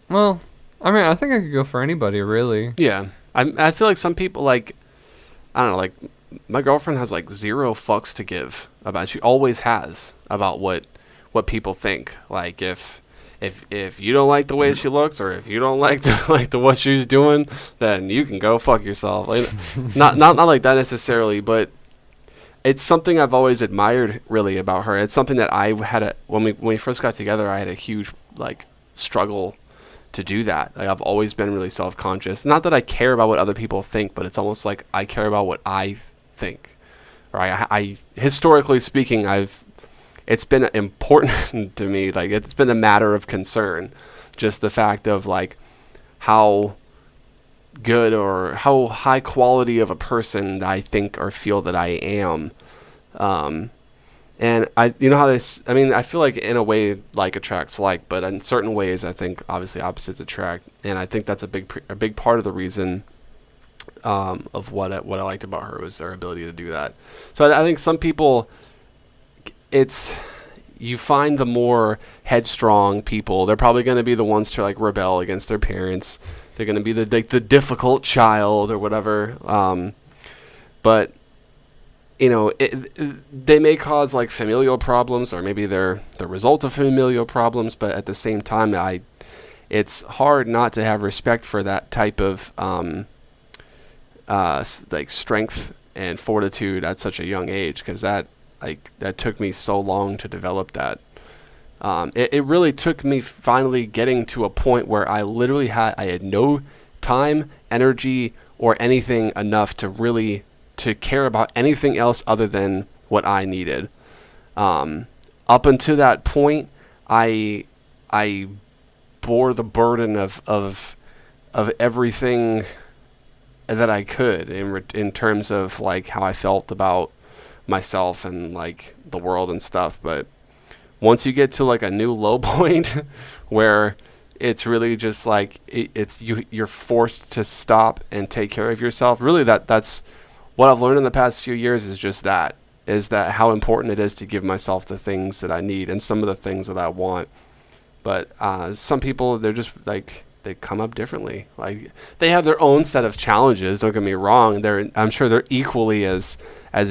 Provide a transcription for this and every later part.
Well, I mean, I think I could go for anybody, really. Yeah. I feel like some people, like, I don't know, like, my girlfriend has, like, zero fucks to give about, she always has, about what people think. Like, if you don't like the way she looks, or if you don't like the what she's doing, then you can go fuck yourself. Like, not like that necessarily, but it's something I've always admired really about her. It's something that I had when we first got together, I had a huge like struggle to do that. Like, I've always been really self-conscious. Not that I care about what other people think, but it's almost like I care about what I think. Right? I historically speaking, it's been important to me. Like, it's been a matter of concern. Just the fact of like how good or how high quality of a person I think or feel that I am. Um, and you know how this, I mean, I feel like in a way like attracts like, but in certain ways I think obviously opposites attract. And I think that's a big part of the reason of what I liked about her was their ability to do that. So I think some people, you find the more headstrong people, they're probably going to be the ones to like rebel against their parents. They're going to be the difficult child or whatever. But you know, they may cause like familial problems, or maybe they're the result of familial problems. But at the same time, it's hard not to have respect for that type of like strength and fortitude at such a young age, because that took me so long to develop that. It really took me finally getting to a point where I had no time, energy, or anything enough to really to care about anything else other than what I needed. Up until that point, I bore the burden of everything that I could in terms of like how I felt about myself and like the world and stuff. But once you get to like a new low point where it's really just like you're forced to stop and take care of yourself. Really, that's what I've learned in the past few years is that how important it is to give myself the things that I need and some of the things that I want. But some people, they're just like, they come up differently. Like, they have their own set of challenges. Don't get me wrong. I'm sure they're equally as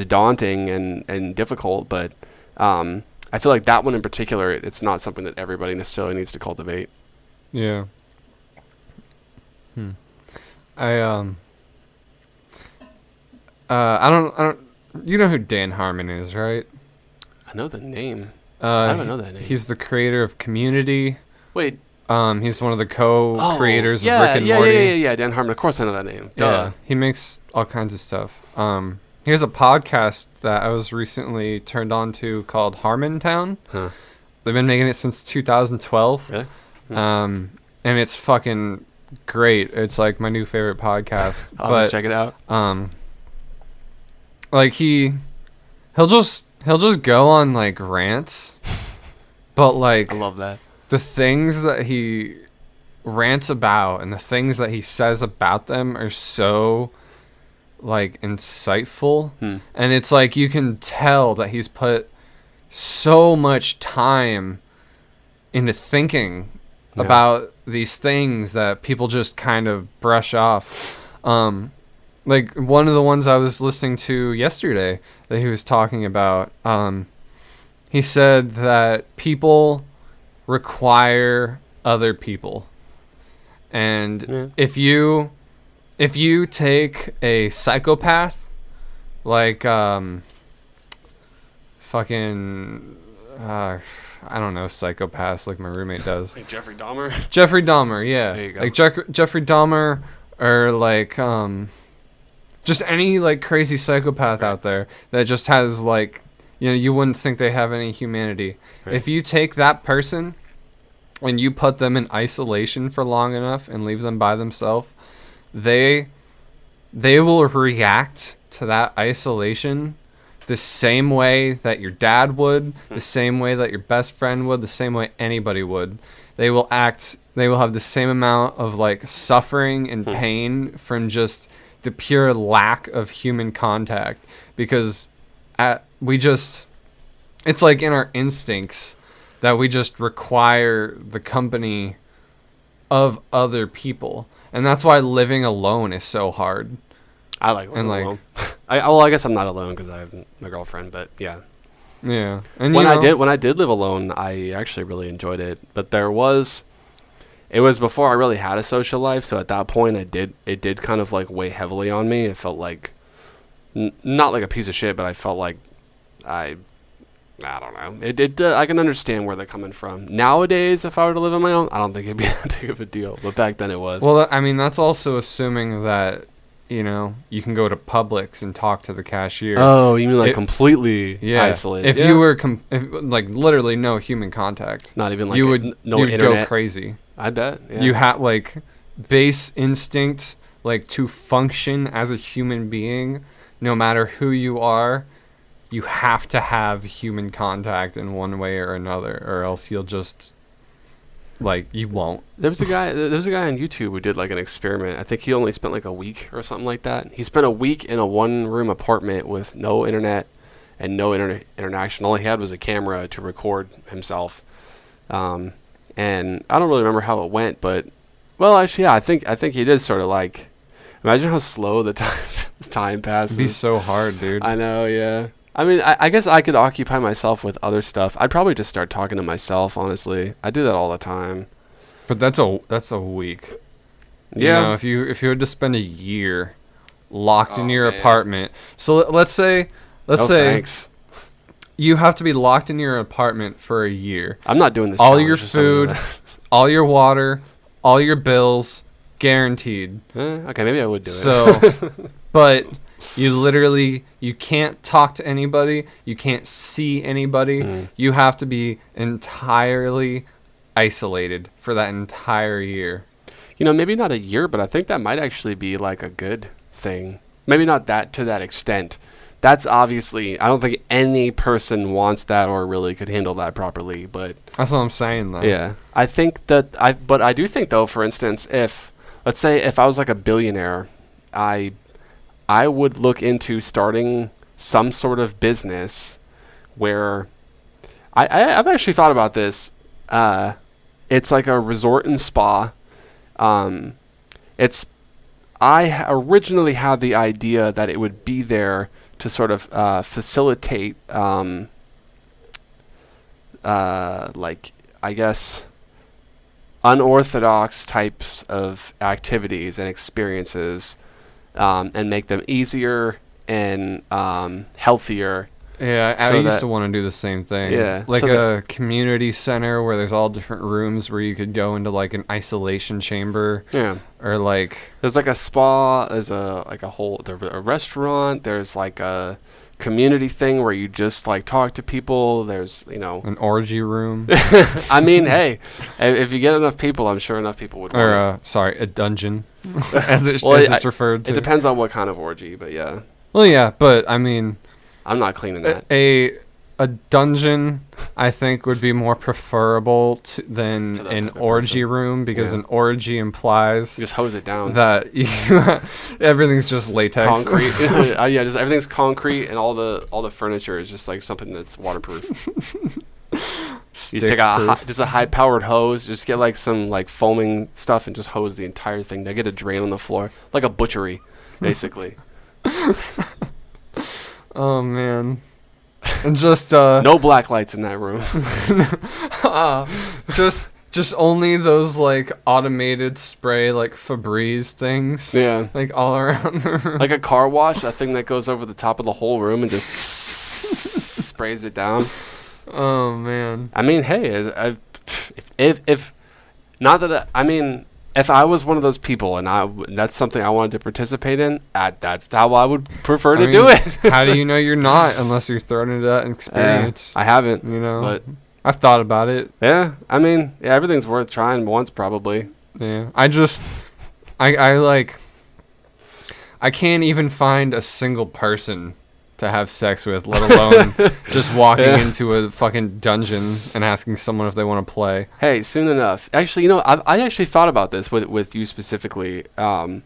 daunting and difficult. But I feel like that one in particular, it's not something that everybody necessarily needs to cultivate. Yeah. I don't. You know who Dan Harmon is, right? I know the name. I don't know that name. He's the creator of Community. Wait. He's one of the co-creators of Rick and yeah, Morty. Yeah. Dan Harmon. Of course, I know that name. Duh. Yeah, he makes all kinds of stuff. He has a podcast that I was recently turned on to called Harmontown. Huh. They've been making it since 2012. Really? And it's fucking great. It's like my new favorite podcast. I'll check it out. Like he'll just go on like rants, but like I love that. The things that he rants about and the things that he says about them are so like insightful. And it's like you can tell that he's put so much time into thinking about these things that people just kind of brush off. Like one of the ones I was listening to yesterday that he was talking about, he said that people require other people. And if you take a psychopath like I don't know, psychopaths like my roommate does. Like Jeffrey Dahmer? Jeffrey Dahmer, yeah. There you go. Like Jeffrey Dahmer, or like just any like crazy psychopath out there that just has like, you know, you wouldn't think they have any humanity. Right. If you take that person and you put them in isolation for long enough and leave them by themselves, they will react to that isolation the same way that your dad would, the same way that your best friend would, the same way anybody would. They will have the same amount of like suffering and pain from just the pure lack of human contact, because it's like in our instincts that we just require the company of other people. And that's why living alone is so hard. I like living alone. I guess I'm not alone because I have my girlfriend, but yeah. Yeah. And when I did live alone, I actually really enjoyed it. But it was before I really had a social life, so at that point it did kind of like weigh heavily on me. It felt like not like a piece of shit, but I felt like I don't know. I can understand where they're coming from. Nowadays, if I were to live on my own, I don't think it'd be that big of a deal. But back then it was. Well, I mean, that's also assuming that, you can go to Publix and talk to the cashier. Oh, you mean like completely isolated? If you were like literally no human contact, not even like you'd internet. go crazy. I bet. Yeah. You had like base instinct, like to function as a human being, no matter who you are. You have to have human contact in one way or another, or else you'll just you won't. There was a guy on YouTube who did like an experiment. I think he only spent like a week or something like that. He spent a week in a one-room apartment with no internet and no interaction. All he had was a camera to record himself. And I don't really remember how it went, but actually, yeah, I think he did sort of like. Imagine how slow the time passes. It'd be so hard, dude. I know, yeah. I mean, I guess I could occupy myself with other stuff. I'd probably just start talking to myself, honestly. I do that all the time. But that's a week. Yeah. If you had to spend a year locked in your apartment. So let's say thanks. You have to be locked in your apartment for a year. I'm not doing this. All your food, all your water, all your bills, guaranteed. Okay, maybe I would do it. So, but you can't talk to anybody. You can't see anybody. You have to be entirely isolated for that entire year. Maybe not a year, but I think that might actually be like a good thing. Maybe not that to that extent. That's obviously, I don't think any person wants that or really could handle that properly, but that's what I'm saying though. Yeah. I think that but I do think though, for instance, let's say if I was like a billionaire, I would look into starting some sort of business where I've actually thought about this. It's like a resort and spa. I originally had the idea that it would be there to sort of facilitate, like, I guess, unorthodox types of activities and experiences, and make them easier and healthier. Yeah, I used to want to do the same thing. Yeah. Like a community center where there's all different rooms where you could go into like an isolation chamber. Yeah. Or like there's like a spa, there's a restaurant, there's like a community thing where you just like talk to people. There's, an orgy room. I mean, hey, if you get enough people, I'm sure enough people would want a dungeon as it's referred to. It depends on what kind of orgy, but yeah. Well, yeah, but I mean, I'm not cleaning that. A dungeon, I think, would be more preferable than an orgy room, because an orgy implies you just hose it down. That everything's just latex. Concrete. Just everything's concrete, and all the furniture is just like something that's waterproof. You take just a high-powered hose, just get like some like foaming stuff, and just hose the entire thing. They get a drain on the floor, like a butchery, basically. Oh man. And just no black lights in that room. Just only those like automated spray like Febreze things. Yeah. Like all around the room. Like a car wash, that thing that goes over the top of the whole room and just sprays it down. Oh man. I mean, hey, if not that if I was one of those people and that's something I wanted to participate in, that's how I would prefer to do it. How do you know you're not unless you're thrown into that experience? I haven't, but I've thought about it. Yeah, everything's worth trying once probably. Yeah, I can't even find a single person to have sex with, let alone just walking into a fucking dungeon and asking someone if they want to play. Hey, soon enough. Actually, I actually thought about this with you specifically. Whoa.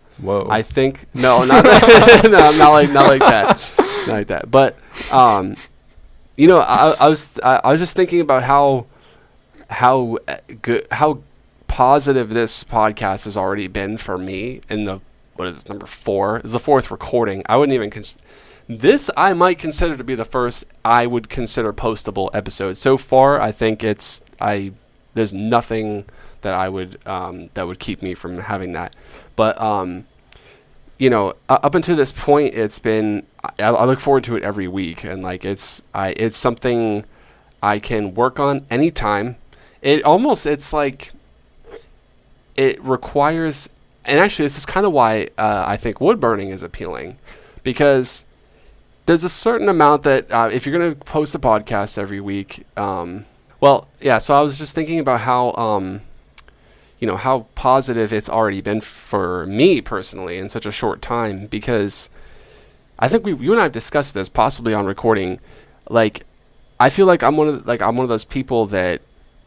I think not that, not like that, not like that. But I was just thinking about how positive this podcast has already been for me in the, what is this, number 4? Is the 4th recording. I wouldn't even this I might consider to be the first I would consider postable episode. So far, I think there's nothing that I would that would keep me from having that. But you know, up until this point, it's been, I look forward to it every week, and like it's something I can work on anytime. It's like it requires, and actually this is kind of why I think wood burning is appealing, because there's a certain amount that if you're going to post a podcast every week, well, yeah, so I was just thinking about how you know, how positive it's already been for me personally in such a short time, because I think you and I have discussed this possibly on recording. Like, I feel like I'm one of those people that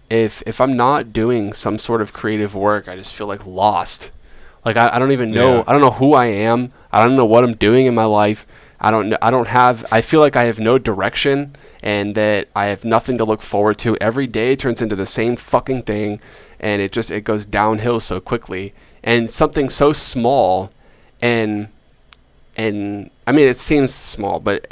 if I'm not doing some sort of creative work, I just feel like lost. Like I don't even know. Yeah. I don't know who I am. I don't know what I'm doing in my life. I feel like I have no direction, and that I have nothing to look forward to. Every day turns into the same fucking thing, and it goes downhill so quickly. And something so small, and I mean, it seems small, but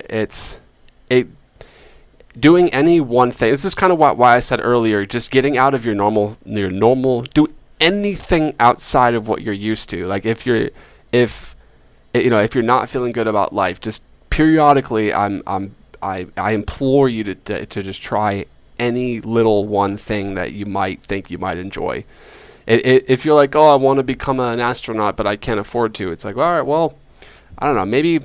doing any one thing. This is kind of why I said earlier, just getting out of your normal, do anything outside of what you're used to. Like if you're not feeling good about life, just periodically, I implore you to just try any little one thing that you might think you might enjoy. If you're like, oh, I want to become an astronaut, but I can't afford to, it's like, all right, well, I don't know, maybe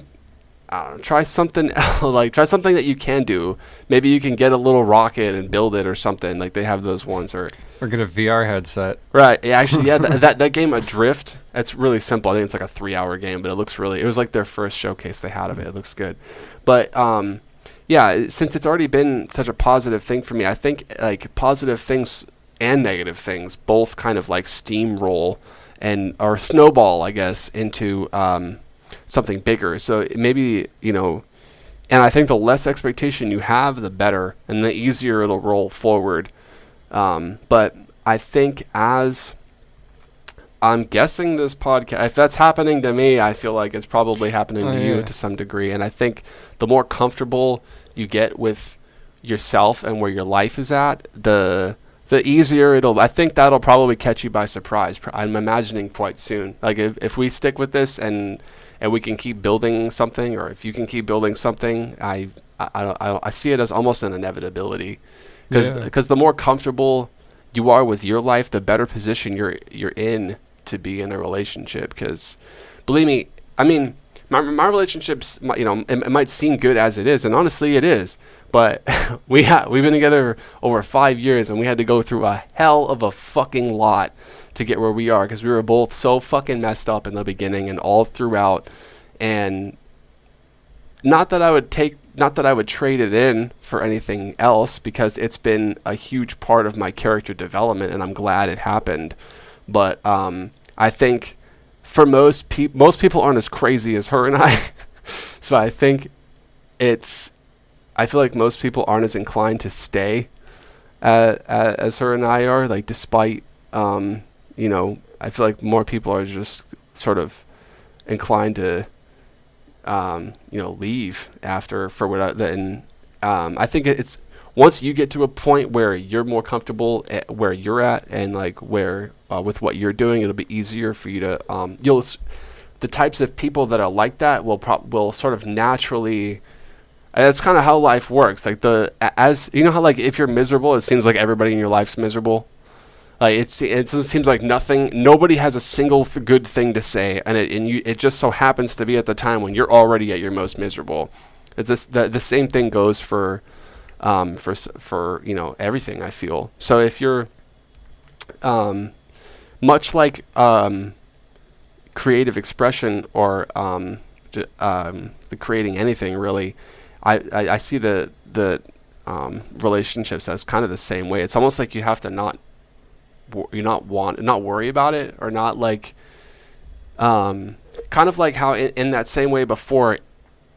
try something else. Like, try something that you can do. Maybe you can get a little rocket and build it or something. Like, they have those ones. Or get a VR headset. Right. Yeah, actually, yeah, that game Adrift, it's really simple. I think it's like a 3-hour game, but it was like their first showcase they had of it. It looks good. But, yeah, since it's already been such a positive thing for me, I think, like, positive things and negative things both kind of, like, steamroll or snowball, I guess, into something bigger. So maybe, and I think the less expectation you have, the better, and the easier it'll roll forward. But I think, as I'm guessing this podcast, if that's happening to me, I feel like it's probably happening to you to some degree. And I think the more comfortable you get with yourself and where your life is at, the easier I think that'll probably catch you by surprise. I'm imagining quite soon. Like if we stick with this and we can keep building something, or if you can keep building something, I see it as almost an inevitability. Because the more comfortable you are with your life, the better position you're in to be in a relationship. Because believe me, I mean, my relationships, it might seem good as it is, and honestly it is. But we've been together over 5 years, and we had to go through a hell of a fucking lot to get where we are, because we were both so fucking messed up in the beginning and all throughout. And not that I would trade it in for anything else, because it's been a huge part of my character development, and I'm glad it happened. But I think for most people aren't as crazy as her and I. So I think I feel like most people aren't as inclined to stay as her and I are. Like, despite, I feel like more people are just sort of inclined to, leave after for what. And I think it's once you get to a point where you're more comfortable at where you're at, and like where with what you're doing, it'll be easier for you to the types of people that are like that will sort of naturally. That's kind of how life works. Like as you know how, like, if you're miserable, it seems like everybody in your life's miserable. Like it seems like nobody has a single good thing to say, and it just so happens to be at the time when you're already at your most miserable. It's just the same thing goes for everything, I feel. So if you're much like creative expression, or the creating anything really, I see the relationships as kind of the same way. It's almost like you have to not worry about it, or not like kind of like how in that same way before,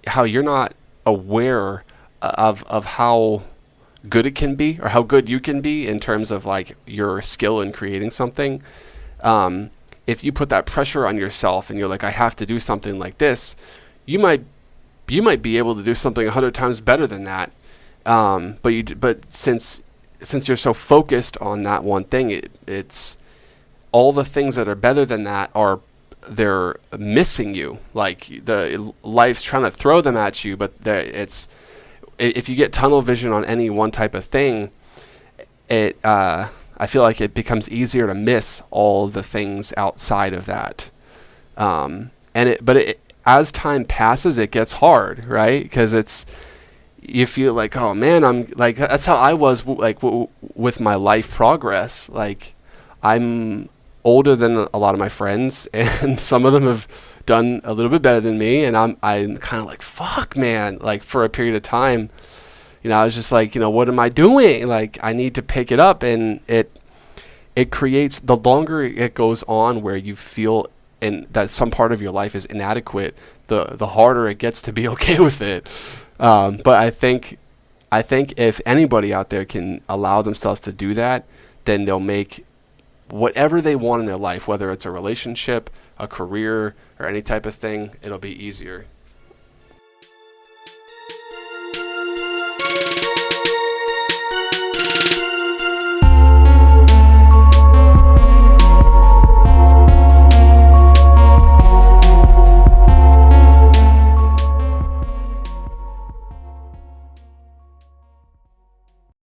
how you're not aware of how good it can be or how good you can be in terms of like your skill in creating something. If you put that pressure on yourself and you're like, I have to do something like this, you might be able to do something 100 times better than that. But since you're so focused on that one thing, it's all the things that are better than that they're missing you. Like the life's trying to throw them at you, but if you get tunnel vision on any one type of thing, I feel like it becomes easier to miss all the things outside of that. But as time passes, it gets hard, right? Because you feel like, oh man, I'm like, that's how I was with my life progress. Like, I'm older than a lot of my friends, and some of them have done a little bit better than me, and I'm kind of like, fuck, man. Like, for a period of time, I was just like, what am I doing? Like, I need to pick it up, and it creates, the longer it goes on where you feel that some part of your life is inadequate, the harder it gets to be okay with it. But I think if anybody out there can allow themselves to do that, then they'll make whatever they want in their life, whether it's a relationship, a career, or any type of thing, it'll be easier.